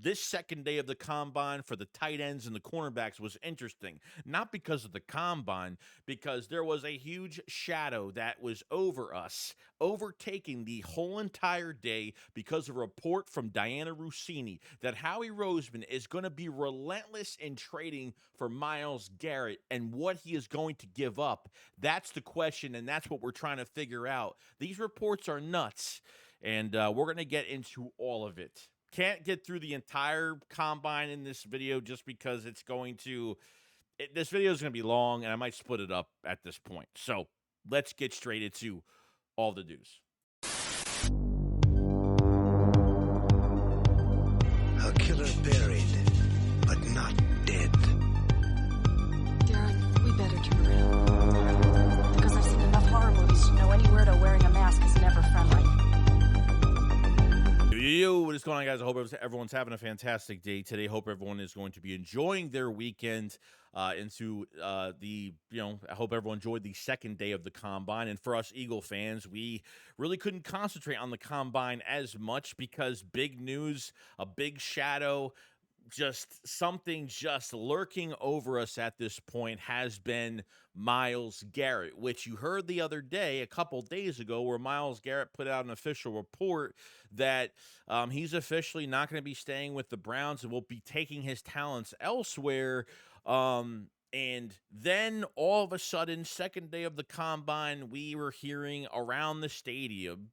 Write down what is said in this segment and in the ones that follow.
this second day of the combine for the tight ends and the cornerbacks was interesting, not because of the combine, because there was a huge shadow that was over us, overtaking the whole entire day because of a report from Diana Rossini that Howie Roseman is going to be relentless in trading for Myles Garrett and what he is going to give up. That's the question, and that's what we're trying to figure out. These reports are nuts, and we're going to get into all of it. Can't get through the entire combine in this video just because it's going to this video is going to be long, and I might split it up at this point. So let's get straight into all the news. A killer buried, but not dead. Darren, we better turn around. Because I've seen enough horror movies to know any weirdo wearing a mask is never friendly. Yo, what is going on, guys? I hope everyone's having a fantastic day today. Hope everyone is going to be enjoying their weekend I hope everyone enjoyed the second day of the combine. And for us Eagle fans, we really couldn't concentrate on the combine as much because big news, a big shadow, just something just lurking over us at this point has been Myles Garrett, which you heard the other day, a couple days ago, where Myles Garrett put out an official report that he's officially not going to be staying with the Browns and will be taking his talents elsewhere. And then all of a sudden, second day of the combine, we were hearing around the stadium,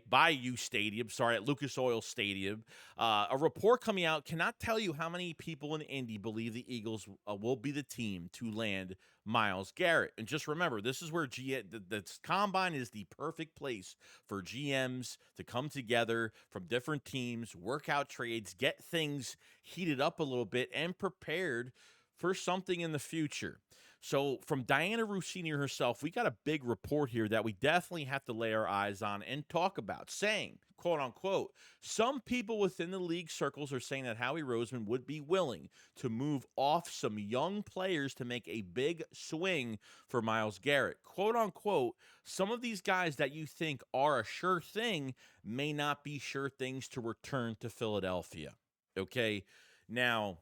Bayou Stadium, at Lucas Oil Stadium, a report coming out. Cannot tell you how many people in Indy believe the Eagles will be the team to land Myles Garrett. And just remember, this is where the combine is the perfect place for GMs to come together from different teams, work out trades, get things heated up a little bit, and prepared for something in the future. So from Diana Rossini herself, we got a big report here that we definitely have to lay our eyes on and talk about, saying, quote unquote, some people within the league circles are saying that Howie Roseman would be willing to move off some young players to make a big swing for Myles Garrett. Quote unquote, some of these guys that you think are a sure thing may not be sure things to return to Philadelphia. Okay, now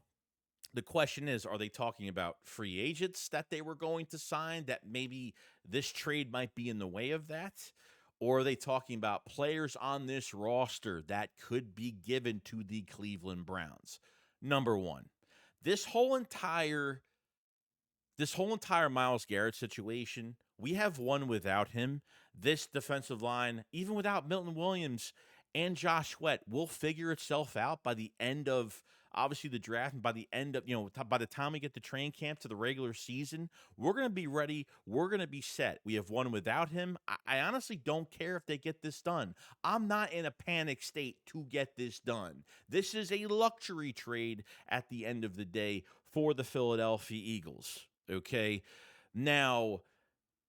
the question is, are they talking about free agents that they were going to sign that maybe this trade might be in the way of that? Or are they talking about players on this roster that could be given to the Cleveland Browns? Number one, this whole entire Myles Garrett situation, we have one without him. This defensive line, even without Milton Williams and Josh Sweat, will figure itself out by the end of obviously the draft, and by the end of, by the time we get to training camp to the regular season, we're going to be ready. We're going to be set. We have one without him. I honestly don't care if they get this done. I'm not in a panic state to get this done. This is a luxury trade at the end of the day for the Philadelphia Eagles. Okay. Now,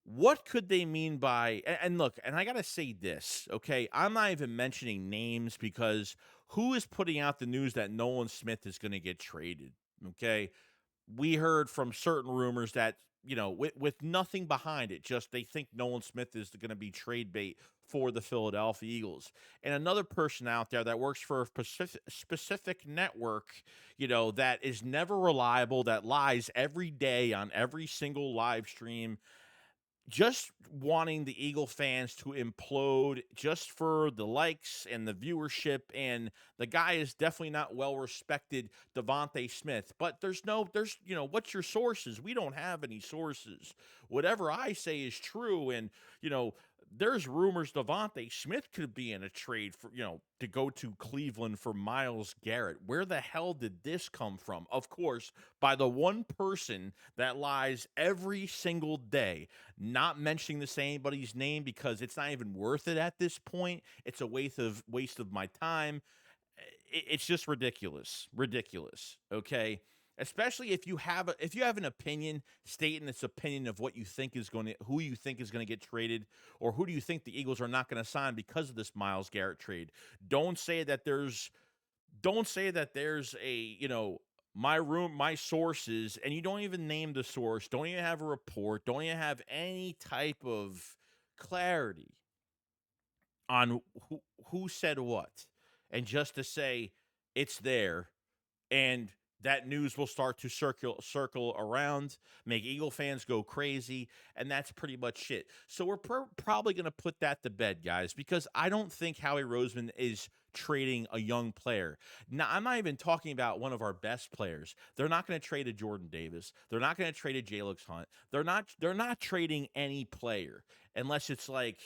what could they mean by, and look, and I got to say this, okay? I'm not even mentioning names because who is putting out the news that Nolan Smith is going to get traded, okay? We heard from certain rumors that, with nothing behind it, just they think Nolan Smith is going to be trade bait for the Philadelphia Eagles. And another person out there that works for a specific network, that is never reliable, that lies every day on every single live stream, just wanting the Eagle fans to implode just for the likes and the viewership. And the guy is definitely not well-respected, DeVonta Smith. But there's what's your sources? We don't have any sources. Whatever I say is true. And, there's rumors DeVonta Smith could be in a trade for, to go to Cleveland for Myles Garrett. Where the hell did this come from? Of course, by the one person that lies every single day, not mentioning anybody's name because it's not even worth it at this point. It's a waste of my time. It's just ridiculous. Okay. Especially if you have an opinion, stating its opinion of who you think is going to get traded, or who do you think the Eagles are not going to sign because of this Myles Garrett trade. Don't say that there's my sources, and you don't even name the source, don't even have a report, don't even have any type of clarity on who said what. And just to say, it's there, and that news will start to circle around, make Eagle fans go crazy, and that's pretty much it. So we're probably going to put that to bed, guys, because I don't think Howie Roseman is trading a young player. Now, I'm not even talking about one of our best players. They're not going to trade a Jordan Davis. They're not going to trade a Jalix Hunt. They're not trading any player unless it's like,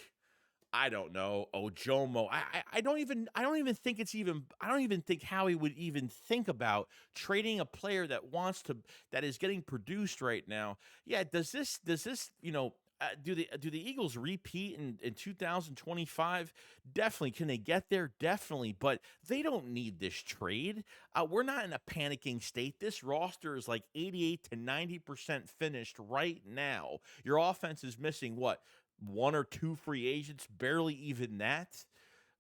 I don't know, Ojomo. I don't even think it's even, I don't even think Howie would even think about trading a player that is getting produced right now. Yeah, does this do the Eagles repeat in 2025? Definitely. Can they get there? Definitely. But they don't need this trade. We're not in a panicking state. This roster is like 88 to 90% finished right now. Your offense is missing what? One or two free agents, barely even that.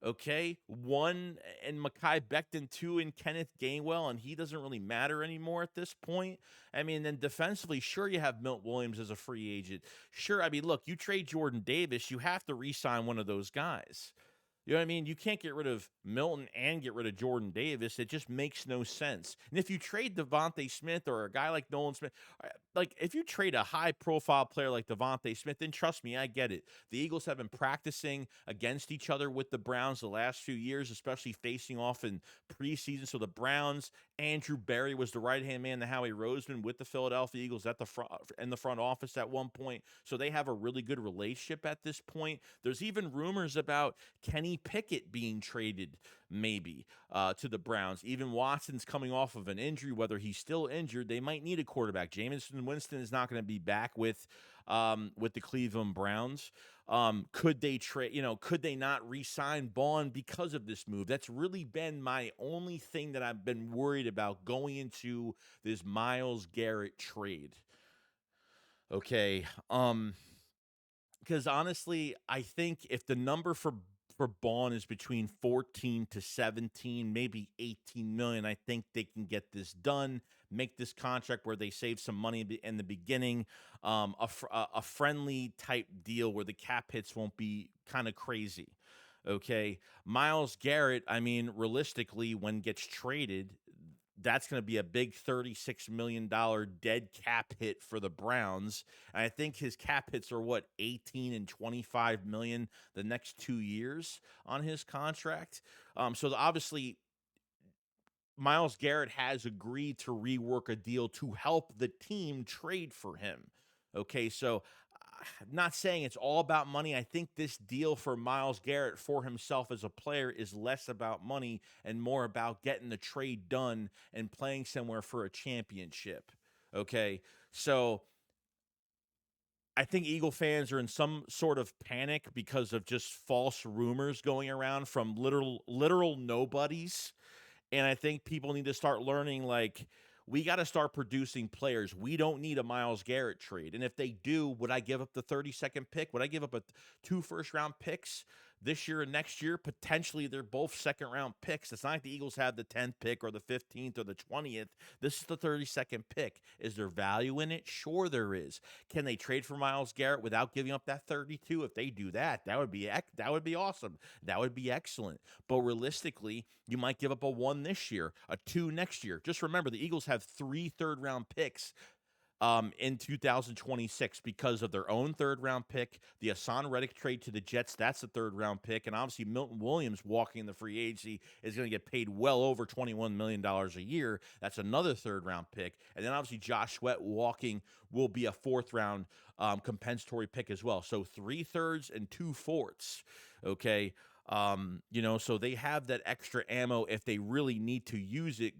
Okay, one and Mekhi Becton, two and Kenneth Gainwell, and he doesn't really matter anymore at this point. I mean, then defensively, sure, you have Milton Williams as a free agent. Sure, I mean, look, you trade Jordan Davis, you have to re-sign one of those guys. You know what I mean? You can't get rid of Milton and get rid of Jordan Davis. It just makes no sense. And if you trade Devonta Smith or a guy like Nolan Smith, like if you trade a high-profile player like Devonta Smith, then trust me, I get it. The Eagles have been practicing against each other with the Browns the last few years, especially facing off in preseason. So the Browns, Andrew Berry was the right-hand man to Howie Roseman with the Philadelphia Eagles at the front in the front office at one point. So they have a really good relationship at this point. There's even rumors about Kenny Pickett being traded maybe to the Browns. Even Watson's coming off of an injury. Whether he's still injured, they might need a quarterback. Jameson Winston is not going to be back with the Cleveland Browns. Could they trade? Could they not re-sign BAUN because of this move? That's really been my only thing that I've been worried about going into this Myles Garrett trade. Okay. Because honestly, I think if the number for BAUN is between 14 to 17, maybe 18 million, I think they can get this done, make this contract where they save some money in the beginning, a friendly type deal where the cap hits won't be kind of crazy. Okay. Myles Garrett, I mean, realistically, when gets traded, that's going to be a big $36 million dead cap hit for the Browns. And I think his cap hits are 18 and 25 million the next 2 years on his contract. So obviously Myles Garrett has agreed to rework a deal to help the team trade for him. Okay, so I'm not saying it's all about money. I think this deal for Myles Garrett for himself as a player is less about money and more about getting the trade done and playing somewhere for a championship. Okay, so I think Eagle fans are in some sort of panic because of just false rumors going around from literal nobodies. And I think people need to start learning, like, we got to start producing players. We don't need a Myles Garrett trade. And if they do, would I give up the 32nd pick? Would I give up two first-round picks this year and next year? Potentially, they're both second-round picks. It's not like the Eagles have the 10th pick or the 15th or the 20th. This is the 32nd pick. Is there value in it? Sure there is. Can they trade for Myles Garrett without giving up that 32? If they do that, that would be awesome. That would be excellent. But realistically, you might give up a 1 this year, a 2 next year. Just remember, the Eagles have 3 third-round picks in 2026 because of their own third-round pick, the Hassan Reddick trade to the Jets, that's a third-round pick, and obviously Milton Williams walking in the free agency is going to get paid well over $21 million a year. That's another third-round pick. And then obviously Josh Sweat walking will be a fourth-round compensatory pick as well. So 3 thirds and 2 fourths, okay? So they have that extra ammo if they really need to use it,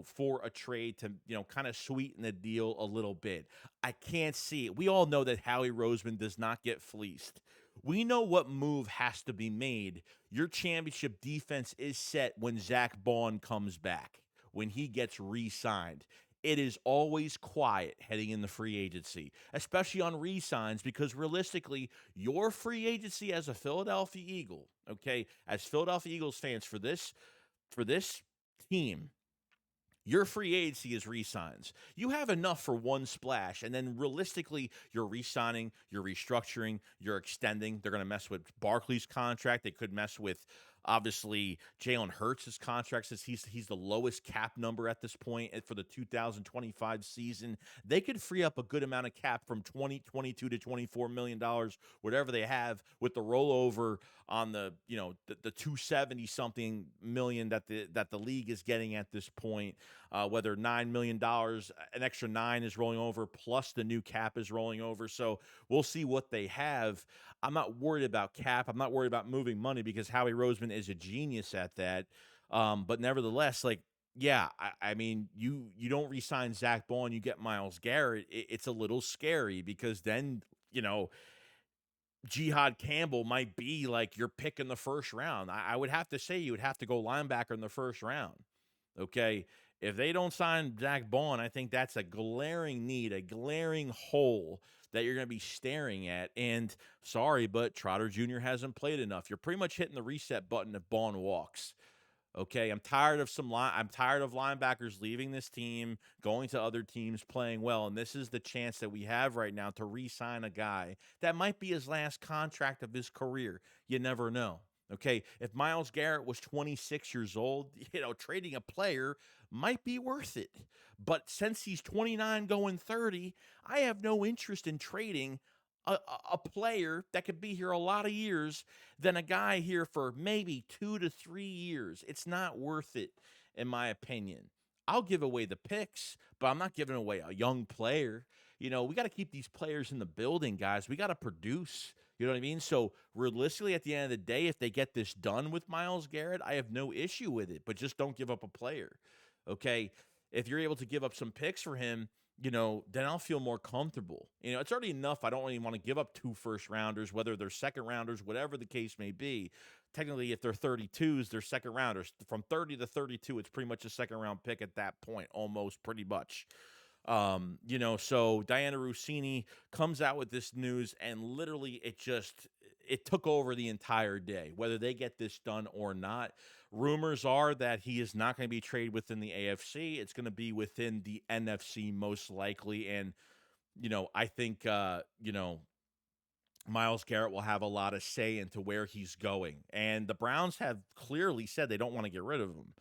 for a trade to, kind of sweeten the deal a little bit. I can't see it. We all know that Howie Roseman does not get fleeced. We know what move has to be made. Your championship defense is set when Zach Baun comes back, when he gets re-signed. It is always quiet heading in the free agency, especially on re-signs, because realistically, your free agency as a Philadelphia Eagle, okay, as Philadelphia Eagles fans for this team, your free agency is re-signs. You have enough for one splash, and then realistically, you're re-signing, you're restructuring, you're extending. They're going to mess with Barkley's contract. They could mess with Obviously, Jalen Hurts' contract says he's the lowest cap number at this point for the 2025 season. They could free up a good amount of cap from 22 to $24 million, whatever they have, with the rollover on the the 270 something million that the league is getting at this point. Whether $9 million, an extra nine is rolling over, plus the new cap is rolling over. So we'll see what they have. I'm not worried about cap. I'm not worried about moving money because Howie Roseman is a genius at that. But nevertheless, like, yeah, I mean, you don't re-sign Zach Baun, you get Myles Garrett. It's a little scary because then, Jihad Campbell might be like your pick in the first round. I would have to say you would have to go linebacker in the first round. Okay. If they don't sign Zach Baun, I think that's a glaring need, a glaring hole that you're going to be staring at. And sorry, but Trotter Jr. hasn't played enough. You're pretty much hitting the reset button if Baun walks. Okay, I'm tired of linebackers leaving this team, going to other teams, playing well, and this is the chance that we have right now to re-sign a guy that might be his last contract of his career. You never know. Okay, if Myles Garrett was 26 years old, trading a player might be worth it. But since he's 29 going 30, I have no interest in trading a player that could be here a lot of years than a guy here for maybe 2 to 3 years. It's not worth it, in my opinion. I'll give away the picks, but I'm not giving away a young player. We got to keep these players in the building, guys. We got to produce. You know what I mean? So realistically, at the end of the day, if they get this done with Myles Garrett, I have no issue with it, but just don't give up a player. Okay? If you're able to give up some picks for him, then I'll feel more comfortable. It's already enough. I don't really want to give up 2 first-rounders, whether they're second-rounders, whatever the case may be. Technically, if they're 32s, they're second-rounders. From 30 to 32, it's pretty much a second-round pick at that point, almost, pretty much. So Diana Rossini comes out with this news, and literally it took over the entire day, whether they get this done or not. Rumors are that he is not going to be traded within the AFC. It's going to be within the NFC most likely. And, I think, Myles Garrett will have a lot of say into where he's going. And the Browns have clearly said they don't want to get rid of him.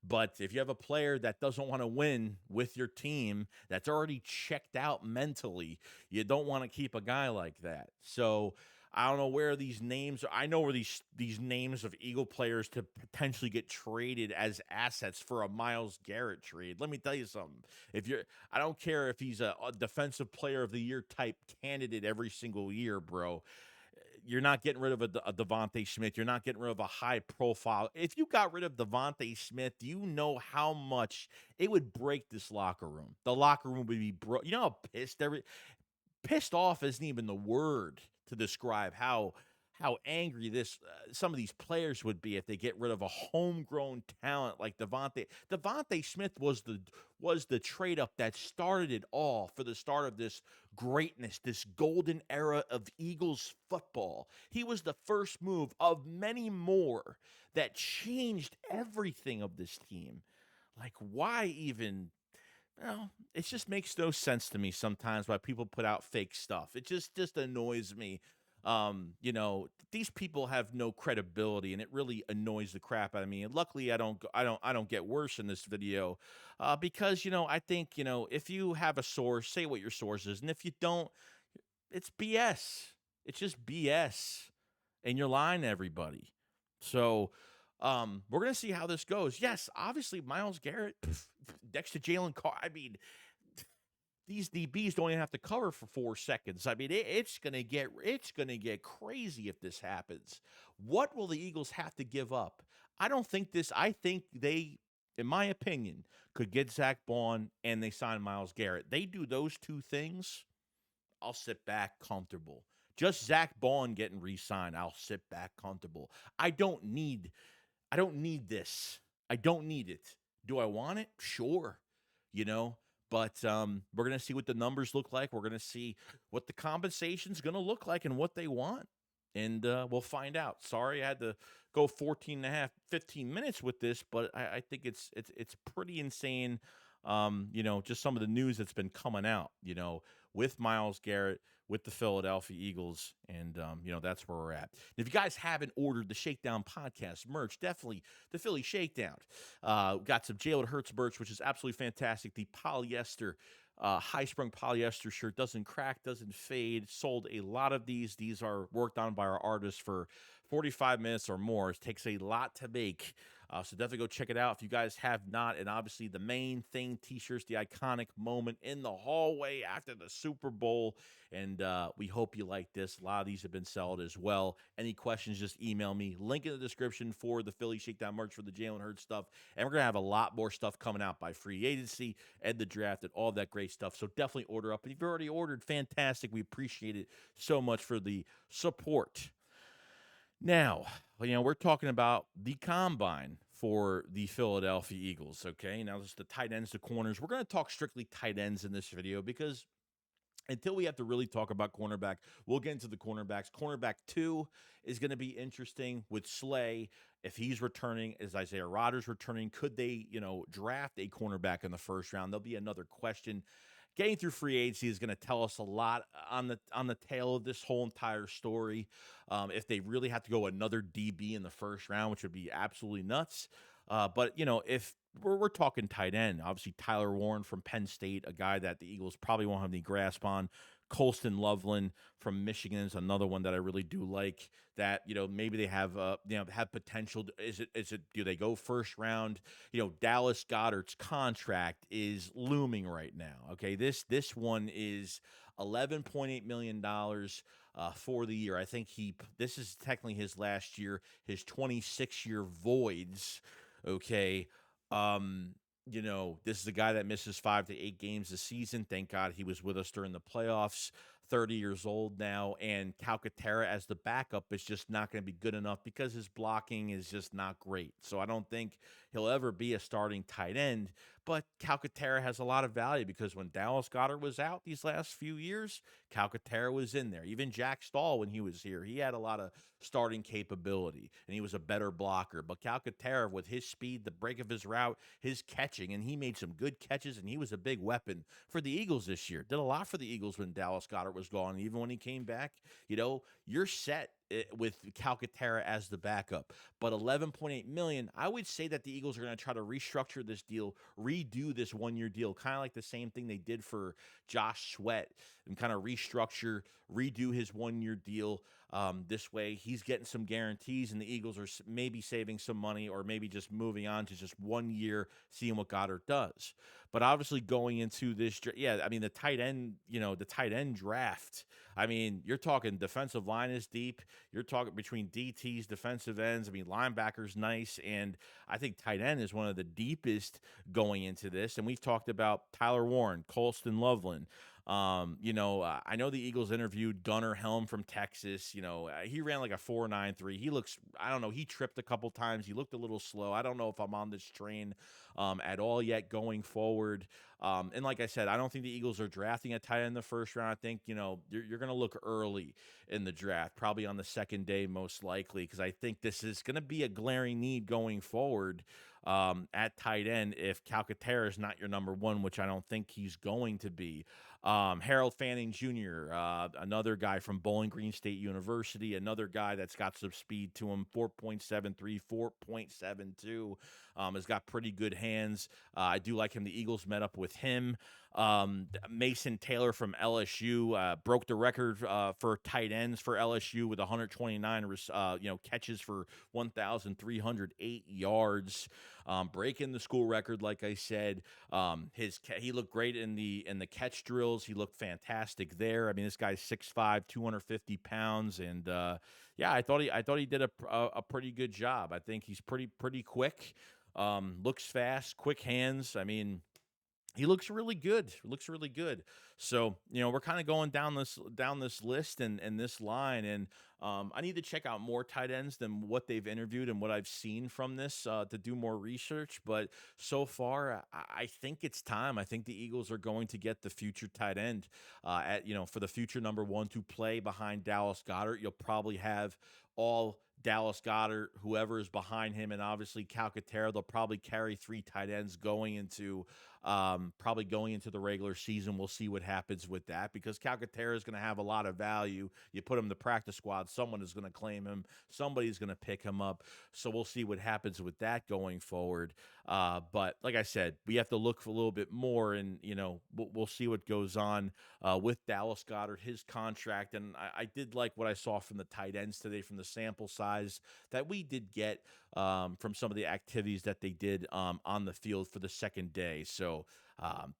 But if you have a player that doesn't want to win with your team, that's already checked out mentally, you don't want to keep a guy like that. So I don't know where these names are. I know where these names of Eagle players to potentially get traded as assets for a Myles Garrett trade. Let me tell you something. I don't care if he's a defensive player of the year type candidate every single year, bro. You're not getting rid of a DeVonta Smith. You're not getting rid of a high profile. If you got rid of DeVonta Smith, do you know how much it would break this locker room? The locker room would be broke. You know how pissed off isn't even the word to describe how angry some of these players would be if they get rid of a homegrown talent like DeVonta. DeVonta Smith was the trade up that started it all for the start of this greatness, this golden era of Eagles football. He was the first move of many more that changed everything of this team. Like, why even? It just makes no sense to me sometimes why people put out fake stuff. It just annoys me. These people have no credibility, and it really annoys the crap out of me. And luckily, I don't get worse in this video, because I think if you have a source, say what your source is, and if you don't, it's BS. It's just BS, and you're lying to everybody. So. We're going to see how this goes. Yes, obviously, Myles Garrett next to Jalen Carr. I mean, these DBs don't even have to cover for 4 seconds. I mean, it's going to get crazy if this happens. What will the Eagles have to give up? I think they, in my opinion, could get Zach Baun and they sign Myles Garrett. They do those 2 things, I'll sit back comfortable. Just Zach Baun getting re-signed, I'll sit back comfortable. I don't need this. I don't need it. Do I want it? Sure. But we're going to see what the numbers look like. We're going to see what the compensation's going to look like and what they want. And we'll find out. Sorry I had to go 15 minutes with this, but I think it's pretty insane. Just some of the news that's been coming out. with Myles Garrett, with the Philadelphia Eagles, and that's where we're at. And if you guys haven't ordered the Shakedown podcast merch, definitely the Philly Shakedown. Got some Jalen Hurts merch, which is absolutely fantastic. The polyester, high-sprung polyester shirt doesn't crack, doesn't fade. Sold a lot of these. These are worked on by our artists for 45 minutes or more. It takes a lot to make. So definitely go check it out if you guys have not. And obviously the main thing, t-shirts, the iconic moment in the hallway after the Super Bowl. And we hope you like this. A lot of these have been sold as well. Any questions, just email me. Link in the description for the Philly Shakedown merch for the Jalen Hurts stuff. And we're going to have a lot more stuff coming out by free agency and the draft and all that great stuff. So definitely order up. And if you've already ordered, fantastic. We appreciate it so much for the support. Now, we're talking about the combine for the Philadelphia Eagles, okay? Now, this is the tight ends, the corners. We're going to talk strictly tight ends in this video because until we have to really talk about cornerback, we'll get into the cornerbacks. Cornerback 2 is going to be interesting with Slay. If he's returning, is Isaiah Rodgers returning? Could they, draft a cornerback in the first round? There'll be another question. Getting through free agency is going to tell us a lot on the tail of this whole entire story. If they really have to go another DB in the first round, which would be absolutely nuts. But if we're talking tight end, obviously Tyler Warren from Penn State, a guy that the Eagles probably won't have any grasp on. Colston Loveland from Michigan is another one that I really do like. That maybe they have have potential. Is it? Do they go first round? Dallas Goedert's contract is looming right now. Okay, this one is $11.8 million for the year. I think this is technically his last year. His 26-year voids. Okay. This is a guy that misses 5 to 8 games a season. Thank God he was with us during the playoffs. 30 years old now, and Calcaterra as the backup is just not going to be good enough because his blocking is just not great. So I don't think he'll ever be a starting tight end, but Calcaterra has a lot of value because when Dallas Goedert was out these last few years, Calcaterra was in there. Even Jack Stahl, when he was here, he had a lot of starting capability, and he was a better blocker. But Calcaterra, with his speed, the break of his route, his catching, and he made some good catches, and he was a big weapon for the Eagles this year. Did a lot for the Eagles when Dallas Goedert was gone. Even when he came back, you're set with Calcaterra as the backup. But $11.8 million, I would say that the Eagles are going to try to restructure this deal, redo this one-year deal, kind of like the same thing they did for Josh Sweat, and kind of restructure, redo his one-year deal. This way, he's getting some guarantees, and the Eagles are maybe saving some money, or maybe just moving on to just 1 year, seeing what Goedert does. But obviously, going into this, the tight end draft. You're talking defensive line is deep. You're talking between DTs, defensive ends. Linebacker's nice, and I think tight end is one of the deepest going into this. And we've talked about Tyler Warren, Colston Loveland. I know the Eagles interviewed Gunnar Helm from Texas. He ran like a 4.93. He looks, I don't know, he tripped a couple times. He looked a little slow. I don't know if I'm on this train at all yet going forward. And like I said, I don't think the Eagles are drafting a tight end in the first round. I think, you're going to look early in the draft, probably on the second day most likely, because I think this is going to be a glaring need going forward at tight end if Calcaterra is not your number one, which I don't think he's going to be. Harold Fanning Jr., another guy from Bowling Green State University, another guy that's got some speed to him, 4.73, 4.72, has got pretty good hands. I do like him. The Eagles met up with him. Mason Taylor from LSU broke the record for tight ends for LSU with 129 catches for 1,308 yards, breaking the school record. Like I said, he looked great in the catch drills. He looked fantastic there. This guy's 6'5", 250 pounds, and I thought he did a pretty good job. I think he's pretty quick. Looks fast, quick hands. He looks really good. So, we're kind of going down this list and this line, and I need to check out more tight ends than what they've interviewed and what I've seen from this to do more research. But so far, I think it's time. I think the Eagles are going to get the future tight end for the future number one to play behind Dallas Goedert. You'll probably have all Dallas Goedert, whoever is behind him, and obviously Calcaterra. They'll probably carry 3 tight ends going into the regular season. We'll see what happens with that because Calcaterra is going to have a lot of value. You put him in the practice squad, someone is going to claim him, somebody's going to pick him up. So we'll see what happens with that going forward. But like I said, we have to look for a little bit more, and we'll see what goes on with Dallas Goedert, his contract. And I did like what I saw from the tight ends today, from the sample size that we did get from some of the activities that they did on the field for the second day. So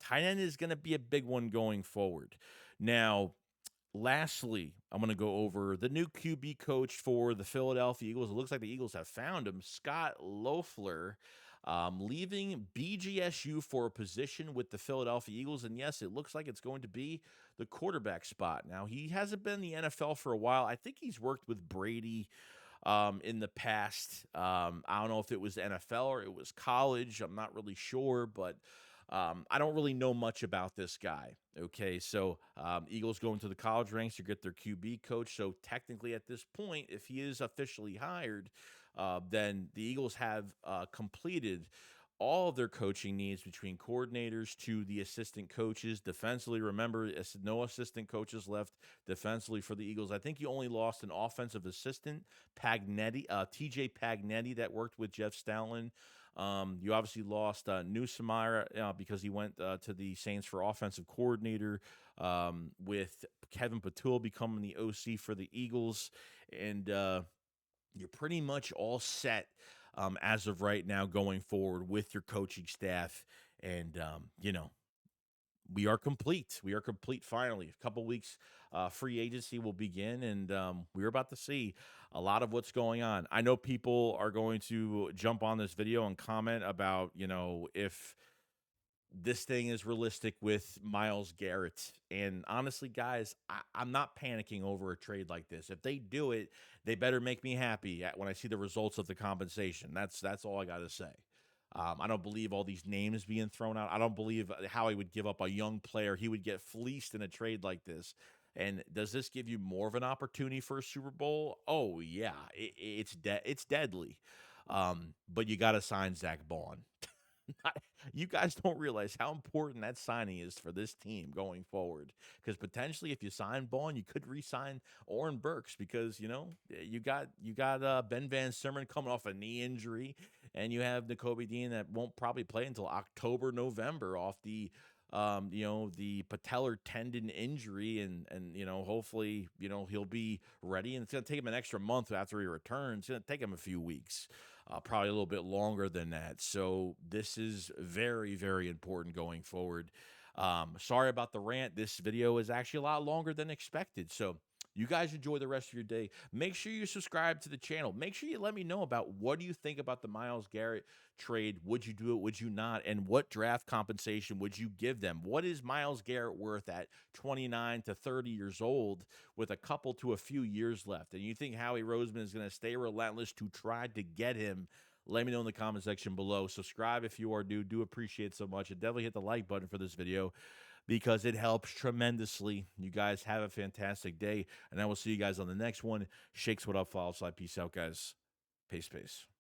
tight end is going to be a big one going forward. Now, lastly, I'm going to go over the new QB coach for the Philadelphia Eagles. It looks like the Eagles have found him, Scott Loeffler, leaving BGSU for a position with the Philadelphia Eagles. And yes, it looks like it's going to be the quarterback spot. Now, he hasn't been in the NFL for a while. I think he's worked with Brady in the past. I don't know if it was NFL or it was college. I'm not really sure, but I don't really know much about this guy. Okay, so Eagles go into the college ranks to get their QB coach. So technically at this point, if he is officially hired, then the Eagles have completed all of their coaching needs between coordinators to the assistant coaches. Defensively, remember, no assistant coaches left defensively for the Eagles. I think you only lost an offensive assistant, TJ Pagnetti, that worked with Jeff Stoutland. You obviously lost Newsamira because he went to the Saints for offensive coordinator, with Kevin Patul becoming the OC for the Eagles. And you're pretty much all set as of right now going forward with your coaching staff. And, we are complete. We are complete finally. A couple weeks, free agency will begin, and we're about to see a lot of what's going on. I know people are going to jump on this video and comment about, if this thing is realistic with Myles Garrett. And honestly, guys, I'm not panicking over a trade like this. If they do it, they better make me happy when I see the results of the compensation. That's all I got to say. I don't believe all these names being thrown out. I don't believe Howie would give up a young player. He would get fleeced in a trade like this. And does this give you more of an opportunity for a Super Bowl? Oh, yeah, it's deadly. But you got to sign Zach BAUN. You guys don't realize how important that signing is for this team going forward. Because potentially, if you sign BAUN, you could re-sign Oren Burks because you got Ben Van Sermon coming off a knee injury, and you have Nakobe Dean that won't probably play until October, November off the the patellar tendon injury, and hopefully he'll be ready. And it's gonna take him an extra month after he returns. It's gonna take him a few weeks. Probably a little bit longer than that. So this is very, very important going forward. Sorry about the rant. This video is actually a lot longer than expected. So you guys enjoy the rest of your day. Make sure you subscribe to the channel. Make sure you let me know about what do you think about the Myles Garrett trade. Would you do it? Would you not? And what draft compensation would you give them? What is Myles Garrett worth at 29 to 30 years old with a couple to a few years left? And you think Howie Roseman is going to stay relentless to try to get him? Let me know in the comment section below. Subscribe if you are new. Do appreciate it so much. And definitely hit the like button for this video, because it helps tremendously. You guys have a fantastic day, and I will see you guys on the next one. Shakes, what up, follow, slide. Peace out, guys. Peace.